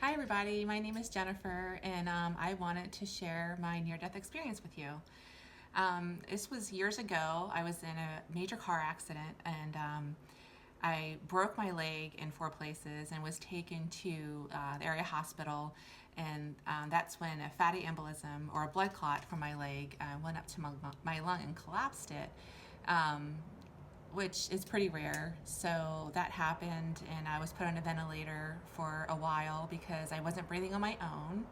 Hi, everybody. My name is Jennifer, and I wanted to share my near death experience with you. This was years ago. I was in a major car accident, and I broke my leg in 4 places and was taken to the area hospital. And that's when a fatty embolism or a blood clot from my leg went up to my lung and collapsed it. Which is pretty rare. So that happened, and I was put on a ventilator for a while because I wasn't breathing on my own.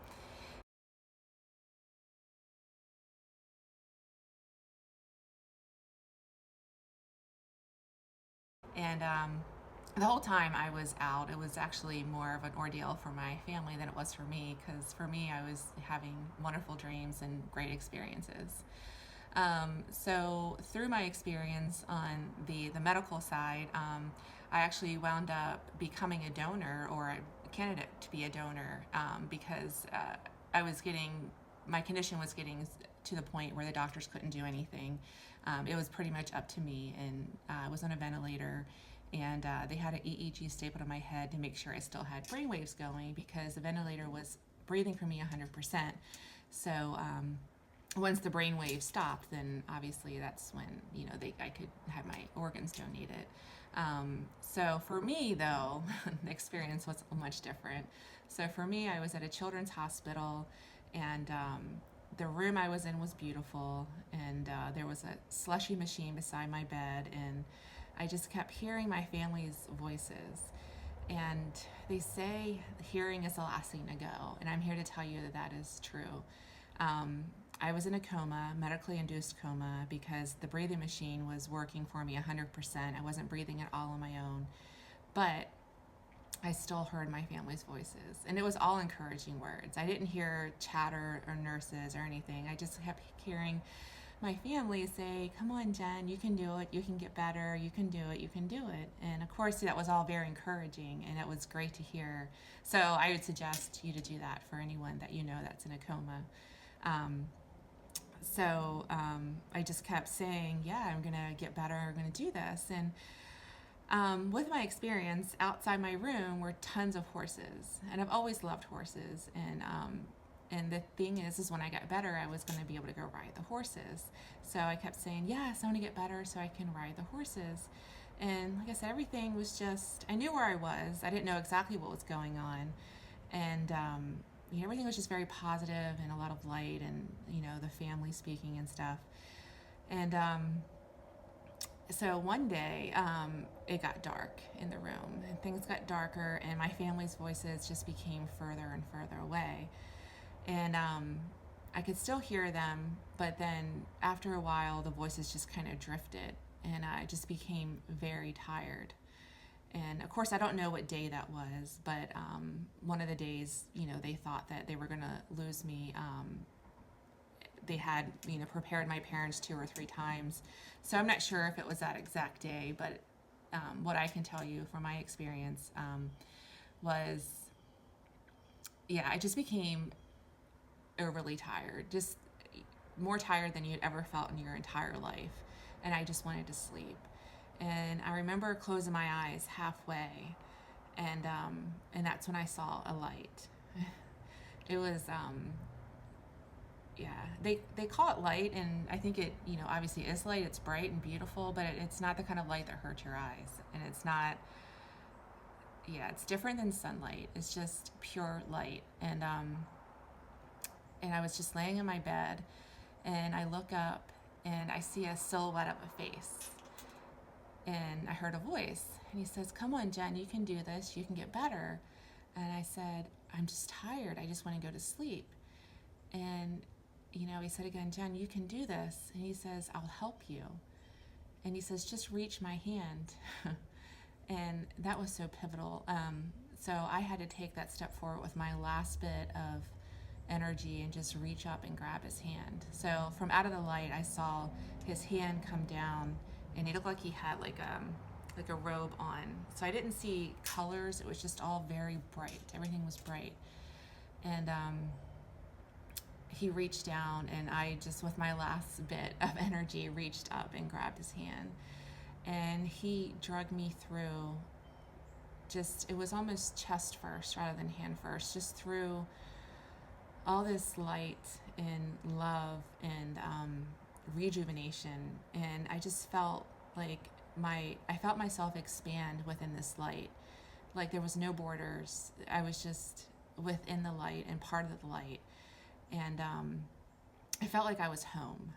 And the whole time I was out, it was actually more of an ordeal for my family than it was for me, because for me, I was having wonderful dreams and great experiences. So through my experience on the medical side, I actually wound up becoming a donor or a candidate to be a donor because I was getting, my condition was getting to the point where the doctors couldn't do anything. It was pretty much up to me, and I was on a ventilator, and they had an EEG stapled to my head to make sure I still had brain waves going because the ventilator was breathing for me 100%. So once the brain waves stopped, then obviously that's when I could have my organs donated. So for me, though, the experience was much different. So for me, I was at a children's hospital, and the room I was in was beautiful, and there was a slushy machine beside my bed, and I just kept hearing my family's voices. And they say hearing is the last thing to go, and I'm here to tell you that that is true. Um, I was in a coma, medically induced coma, because the breathing machine was working for me 100%. I wasn't breathing at all on my own, but I still heard my family's voices, and it was all encouraging words. I didn't hear chatter or nurses or anything. I just kept hearing my family say, "Come on, Jen, you can do it. You can get better. You can do it. You can do it." And of course, that was all very encouraging, and it was great to hear. So I would suggest you to do that for anyone that you know that's in a coma. Um, I just kept saying, "Yeah, I'm gonna get better. I'm gonna do this." And with my experience, outside my room were tons of horses, and I've always loved horses. And the thing is when I got better, I was going to be able to go ride the horses. So I kept saying, "Yes, I want to get better so I can ride the horses." And like I said, everything was just, I knew where I was. I didn't know exactly what was going on, and everything was just very positive and a lot of light, and the family speaking and stuff. And so one day it got dark in the room, and things got darker, and my family's voices just became further and further away. And I could still hear them, but then after a while the voices just kind of drifted, and I just became very tired. And of course, I don't know what day that was, but one of the days, they thought that they were going to lose me. They had prepared my parents 2 or 3 times, so I'm not sure if it was that exact day, but what I can tell you from my experience was, yeah, I just became overly tired, just more tired than you'd ever felt in your entire life, and I just wanted to sleep. And I remember closing my eyes halfway, and that's when I saw a light. It was yeah, they call it light, and I think it obviously is light. It's bright and beautiful, but it's not the kind of light that hurts your eyes, and it's not, yeah, it's different than sunlight. It's just pure light. And I was just laying in my bed, and I look up, and I see a silhouette of a face, and I heard a voice, and he says, "Come on, Jen, you can do this. You can get better." And I said, "I'm just tired. I just want to go to sleep." And he said again, "Jen, you can do this." And he says, "I'll help you." And he says, "Just reach my hand." And that was so pivotal. So I had to take that step forward with my last bit of energy and just reach up and grab his hand. So from out of the light, I saw his hand come down, and it looked like he had like a robe on. So I didn't see colors. It was just all very bright. Everything was bright. And he reached down, and I just, with my last bit of energy, reached up and grabbed his hand. And he dragged me through just, it was almost chest first rather than hand first, just through all this light and love and rejuvenation. And I just felt like I felt myself expand within this light. Like there was no borders. I was just within the light and part of the light. And I felt like I was home.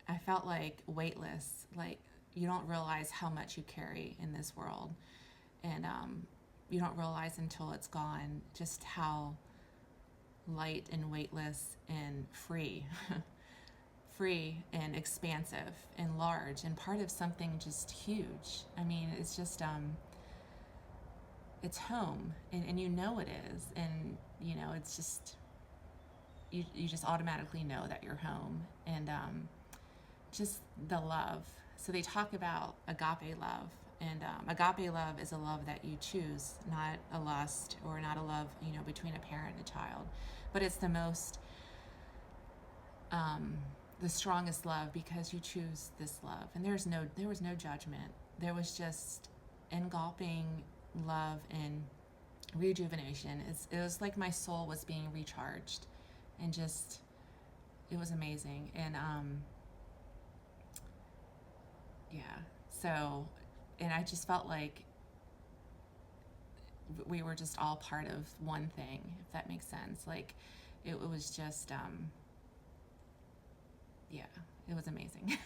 I felt like weightless. Like you don't realize how much you carry in this world. And you don't realize until it's gone just how light and weightless and free, free and expansive and large and part of something just huge. I mean, it's just, it's home, and you know it is. And, you know, it's just, you just automatically know that you're home. And just the love. So they talk about agape love. And agape love is a love that you choose, not a lust or not a love, you know, between a parent and a child. But it's the most, the strongest love because you choose this love. And there was no judgment. There was just engulfing love and rejuvenation. It was like my soul was being recharged, and just, it was amazing. And yeah, so, and I just felt like we were just all part of one thing, if that makes sense. Like it was just, yeah, it was amazing.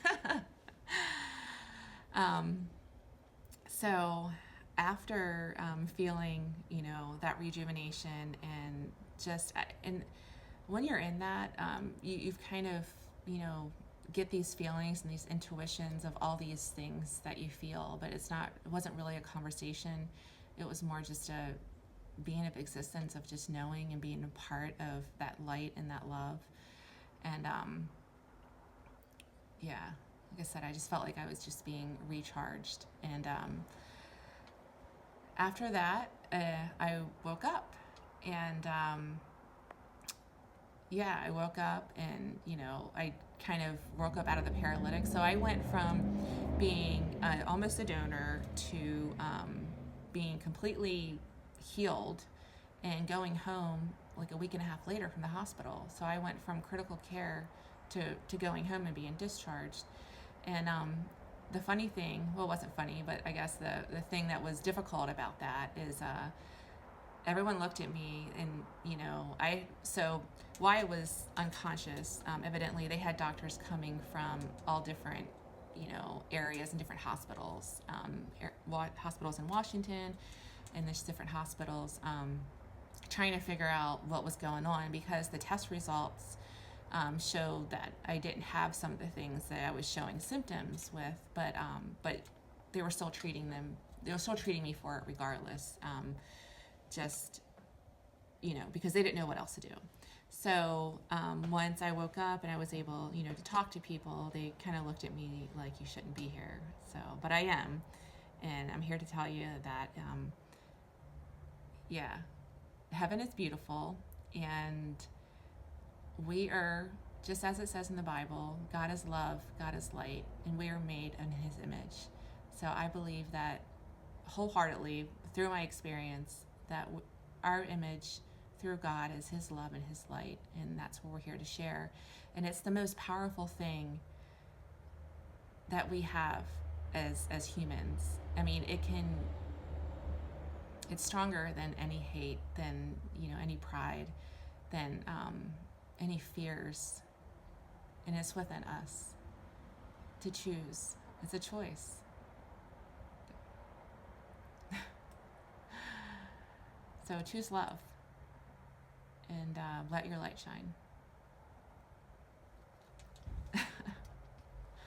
So after feeling, you know, that rejuvenation and just, and when you're in that, you've kind of, you know, get these feelings and these intuitions of all these things that you feel, but it wasn't really a conversation. It was more just a being of existence, of just knowing and being a part of that light and that love. And yeah, like I said, I just felt like I was just being recharged. And after that, I woke up, and yeah, I woke up, and, you know, I kind of woke up out of the paralytic. So I went from being almost a donor to being completely healed and going home like a week and a half later from the hospital. So I went from critical care to going home and being discharged. And the funny thing, well, it wasn't funny, but I guess the thing that was difficult about that is everyone looked at me, and, you know, so why I was unconscious, evidently they had doctors coming from all different, you know, areas and different hospitals, hospitals in Washington, and there's different hospitals, trying to figure out what was going on, because the test results showed that I didn't have some of the things that I was showing symptoms with, but they were still treating me for it regardless, just, you know, because they didn't know what else to do. So once I woke up and I was able, you know, to talk to people, they kind of looked at me like, you shouldn't be here. So, but I am, and I'm here to tell you that, yeah, heaven is beautiful, and we are, just as it says in the Bible, God is love, God is light, and we are made in His image. So I believe that wholeheartedly, through my experience, that our image through God is His love and His light, and that's what we're here to share. And it's the most powerful thing that we have as humans. I mean, it's stronger than any hate, than, you know, any pride, than any fears, and it's within us to choose. It's a choice. So choose love, and let your light shine.